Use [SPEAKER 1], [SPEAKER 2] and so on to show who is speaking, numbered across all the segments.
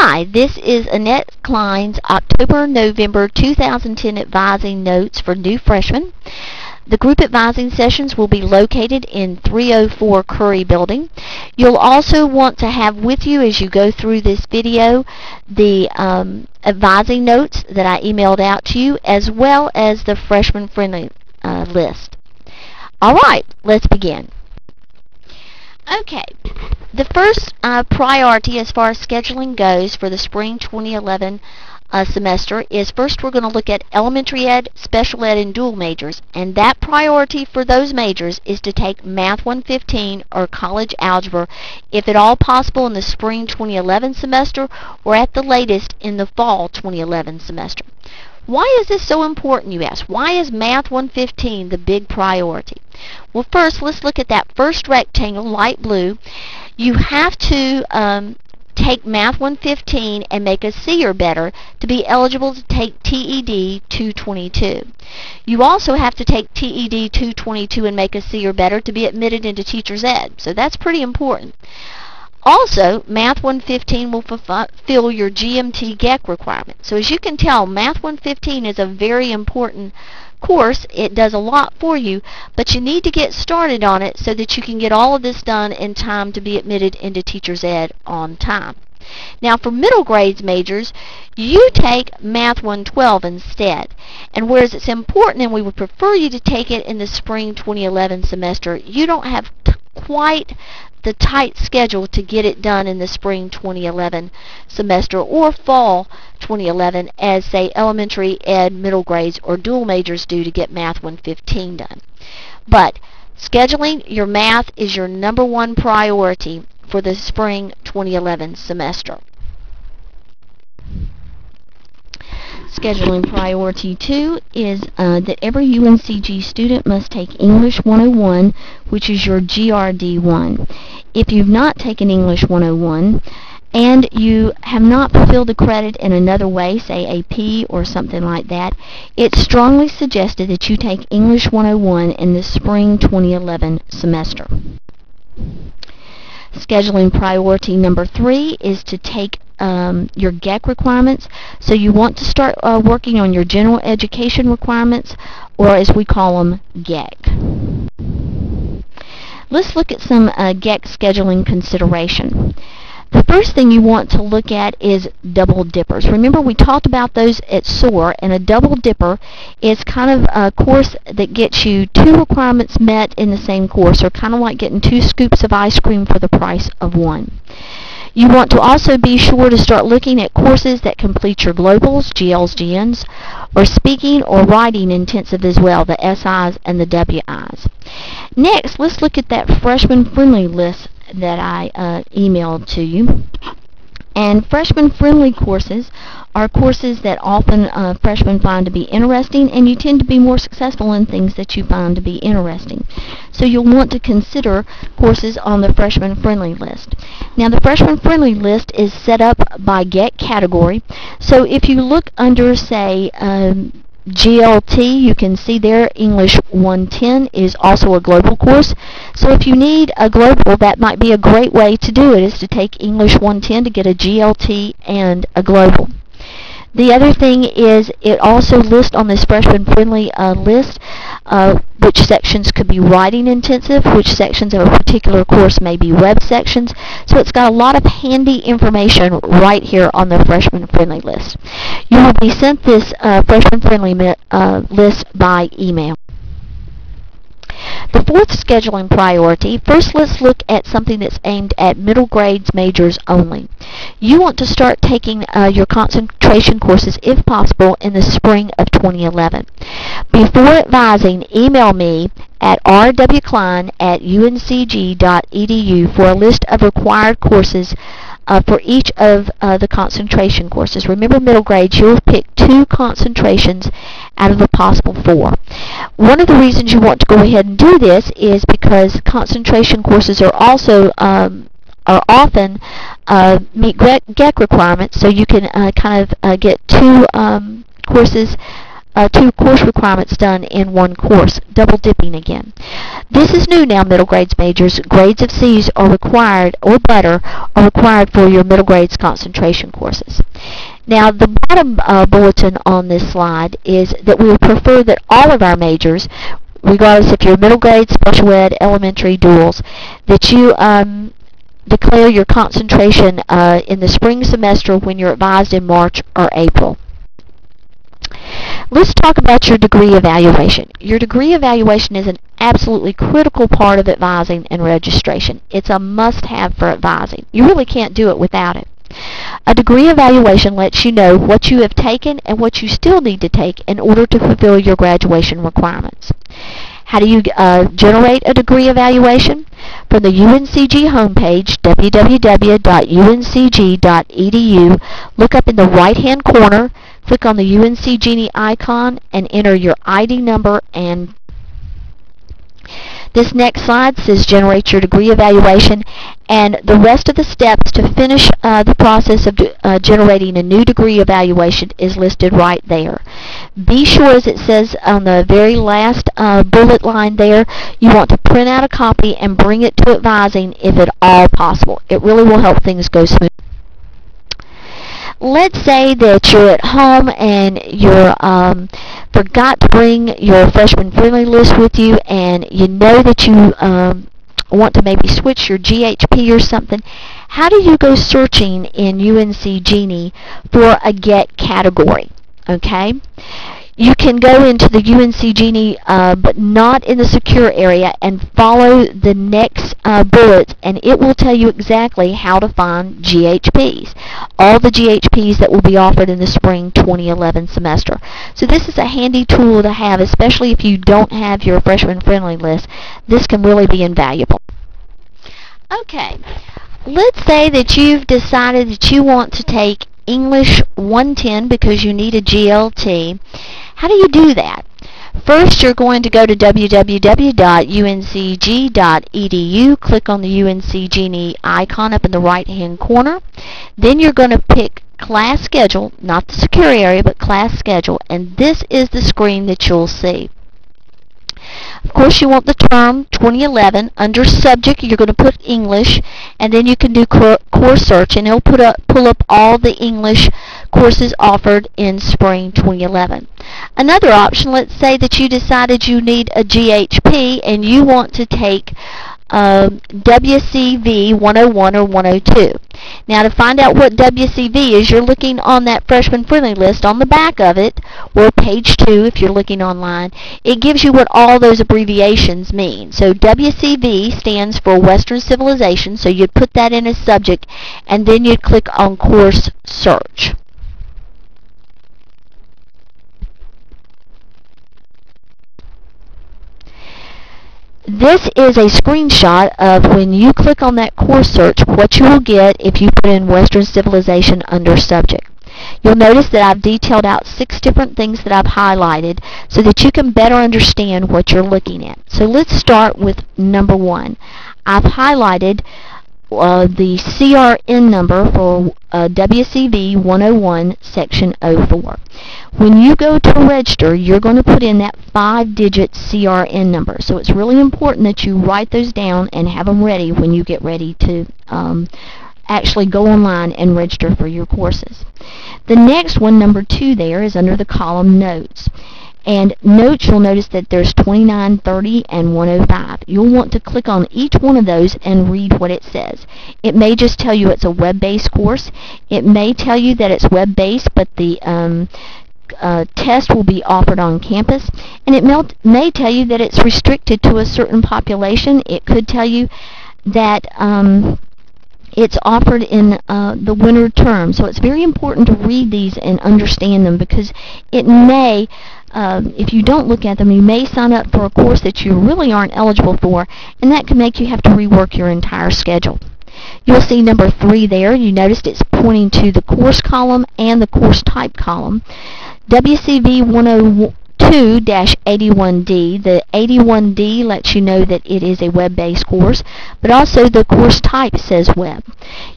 [SPEAKER 1] Hi, this is Annette Cline's October-November 2010 advising notes for new freshmen. The group advising sessions will be located in 304 Curry Building. You'll also want to have with you as you go through this video the advising notes that I emailed out to you, as well as the freshman friendly list. Alright, let's begin. Okay, the first priority as far as scheduling goes for the spring 2011 semester is first we're going to look at elementary ed, special ed, and dual majors. And that priority for those majors is to take Math 115 or college algebra, if at all possible in the spring 2011 semester or at the latest in the fall 2011 semester. Why is this so important, you ask? Why is Math 115 the big priority? Well, first, let's look at that first rectangle, light blue. You have to take Math 115 and make a C or better to be eligible to take TED 222. You also have to take TED 222 and make a C or better to be admitted into Teacher's Ed. So that's pretty important. Also, Math 115 will fulfill your GMT GEC requirement. So as you can tell, Math 115 is a very important course. It does a lot for you, but you need to get started on it so that you can get all of this done in time to be admitted into Teacher's Ed on time. Now for middle grades majors, you take Math 112 instead. And whereas it's important and we would prefer you to take it in the spring 2011 semester, you don't have quite the tight schedule to get it done in the spring 2011 semester or fall 2011 as, say, elementary ed, middle grades, or dual majors do to get Math 115 done. But scheduling your math is your #1 priority for the spring 2011 semester. Scheduling priority 2 is that every UNCG student must take English 101, which is your GRD1. If you've not taken English 101 and you have not fulfilled the credit in another way, say AP or something like that, it's strongly suggested that you take English 101 in the spring 2011 semester. Scheduling priority number 3 is to take your GEC requirements. So you want to start working on your general education requirements, or as we call them, GEC. Let's look at some GEC scheduling consideration. The first thing you want to look at is double dippers. Remember, we talked about those at SOAR, and a double dipper is kind of a course that gets you 2 requirements met in the same course, or kind of like getting 2 scoops of ice cream for the price of 1. You want to also be sure to start looking at courses that complete your globals, GLs, GNs, or speaking or writing intensive as well, the SIs and the WIs. Next, let's look at that freshman friendly list that I emailed to you. And freshman friendly courses are courses that often freshmen find to be interesting, and you tend to be more successful in things that you find to be interesting. So you'll want to consider courses on the freshman friendly list. Now the freshman friendly list is set up by GEC category. So if you look under, say, GLT, you can see there English 110 is also a global course. So if you need a global, that might be a great way to do it, is to take English 110 to get a GLT and a global. The other thing is it also lists on this freshman friendly list which sections could be writing intensive, which sections of a particular course may be web sections. So it's got a lot of handy information right here on the freshman friendly list. You will be sent this freshman friendly list by email. The fourth scheduling priority, first let's look at something that's aimed at middle grades majors only. You want to start taking your concentration courses, if possible, in the spring of 2011. Before advising, email me at rwcline@uncg.edu for a list of required courses for each of the concentration courses. Remember, middle grades, you'll pick 2 concentrations out of the possible 4. One of the reasons you want to go ahead and do this is because concentration courses are also are often meet GEC requirements, so you can kind of get 2 courses two course requirements done in one course, double dipping again. This is new now, middle grades majors. Grades of C's are required, or better, are required for your middle grades concentration courses. Now, the bottom bulletin on this slide is that we would prefer that all of our majors, regardless if you're middle grade, special ed, elementary, duals, that you declare your concentration in the spring semester when you're advised in March or April. Let's talk about your degree evaluation. Your degree evaluation is an absolutely critical part of advising and registration. It's a must-have for advising. You really can't do it without it. A degree evaluation lets you know what you have taken and what you still need to take in order to fulfill your graduation requirements. How do you generate a degree evaluation? From the UNCG homepage, www.uncg.edu, look up in the right-hand corner, click on the UNCG icon, and enter your ID number. And this next slide says generate your degree evaluation, and the rest of the steps to finish the process of generating a new degree evaluation is listed right there. Be sure, as it says on the very last bullet line there, you want to print out a copy and bring it to advising if at all possible. It really will help things go smooth. Let's say that you're at home and you forgot to bring your freshman friendly list with you, and you know that you want to maybe switch your GHP or something. How do you go searching in UNCG for a GET category? Okay? You can go into the UNCG, but not in the secure area, and follow the next bullets, and it will tell you exactly how to find GHPs. All the GHPs that will be offered in the spring 2011 semester. So this is a handy tool to have, especially if you don't have your freshman friendly list. This can really be invaluable. Okay, let's say that you've decided that you want to take English 110 because you need a GLT. How do you do that? First, you're going to go to www.uncg.edu, click on the UNCG icon up in the right-hand corner. Then you're going to pick class schedule, not the secure area, but class schedule, and this is the screen that you'll see. Of course, you want the term 2011. Under subject, you're going to put English, and then you can do course search, and it'll pull up all the English courses offered in spring 2011. Another option, let's say that you decided you need a GHP and you want to take WCV 101 or 102. Now, to find out what WCV is, you're looking on that freshman friendly list on the back of it, or page 2 if you're looking online. It gives you what all those abbreviations mean. So WCV stands for Western Civilization, so you'd put that in as subject, and then you'd click on course search. This is a screenshot of when you click on that course search, what you will get if you put in Western Civilization under subject. You'll notice that I've detailed out 6 different things that I've highlighted so that you can better understand what you're looking at. So let's start with number 1. I've highlighted the CRN number for WCV 101 section 04. When you go to register, you're going to put in that 5-digit CRN number. So it's really important that you write those down and have them ready when you get ready to actually go online and register for your courses. The next one, number 2 there, is under the column Notes. And Notes, you'll notice that there's 29, 30, and 105. You'll want to click on each one of those and read what it says. It may just tell you it's a web-based course. It may tell you that it's web-based, but the test will be offered on campus. And it may tell you that it's restricted to a certain population. It could tell you that it's offered in the winter term. So it's very important to read these and understand them, because it may, if you don't look at them, you may sign up for a course that you really aren't eligible for, and that can make you have to rework your entire schedule. You'll see number 3 there. You noticed it's pointing to the course column and the course type column. WCV 2-81D. The 81D lets you know that it is a web-based course, but also the course type says web.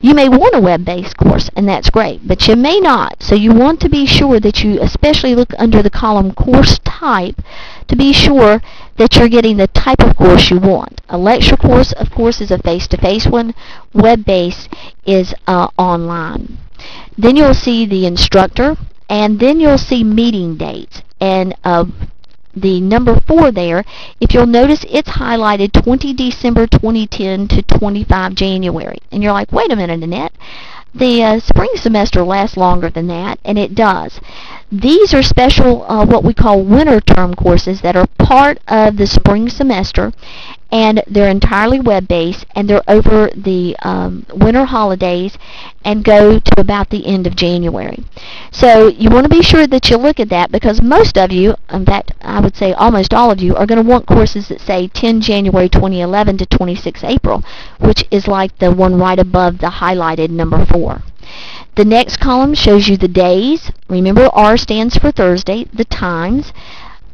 [SPEAKER 1] You may want a web-based course, and that's great, but you may not. So you want to be sure that you especially look under the column course type to be sure that you're getting the type of course you want. A lecture course, of course, is a face-to-face one. Web-based is online. Then you'll see the instructor, and then you'll see meeting dates. And the number 4 there, if you'll notice, it's highlighted 20 December 2010 to 25 January. And you're like, wait a minute, Annette. The spring semester lasts longer than that, and it does. These are special, what we call winter term courses that are part of the spring semester, and they're entirely web-based, and they're over the winter holidays and go to about the end of January. So you want to be sure that you look at that, because most of you, in fact, I would say almost all of you, are going to want courses that say 10 January 2011 to 26 April, which is like the one right above the highlighted number 4. The next column shows you the days. Remember, R stands for Thursday, the times,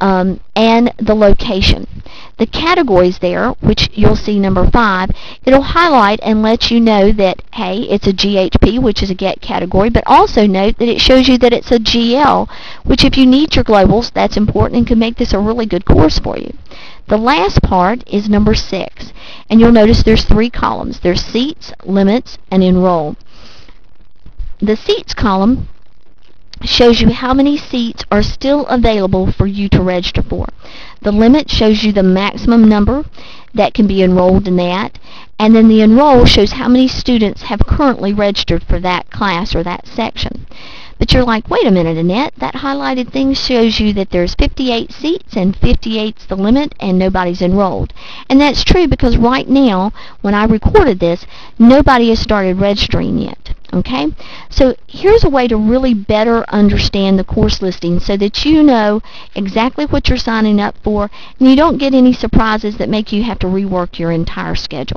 [SPEAKER 1] and the location. The categories there, which you'll see number 5, it'll highlight and let you know that, hey, it's a GHP, which is a GET category, but also note that it shows you that it's a GL, which if you need your globals, that's important and can make this a really good course for you. The last part is number 6, and you'll notice there's 3 columns. There's seats, limits, and enroll. The seats column shows you how many seats are still available for you to register for. The limit shows you the maximum number that can be enrolled in that, and then the enroll shows how many students have currently registered for that class or that section. But you're like, wait a minute, Annette, that highlighted thing shows you that there's 58 seats and 58's the limit and nobody's enrolled. And that's true because right now, when I recorded this, nobody has started registering yet. Okay? So here's a way to really better understand the course listing so that you know exactly what you're signing up for and you don't get any surprises that make you have to rework your entire schedule.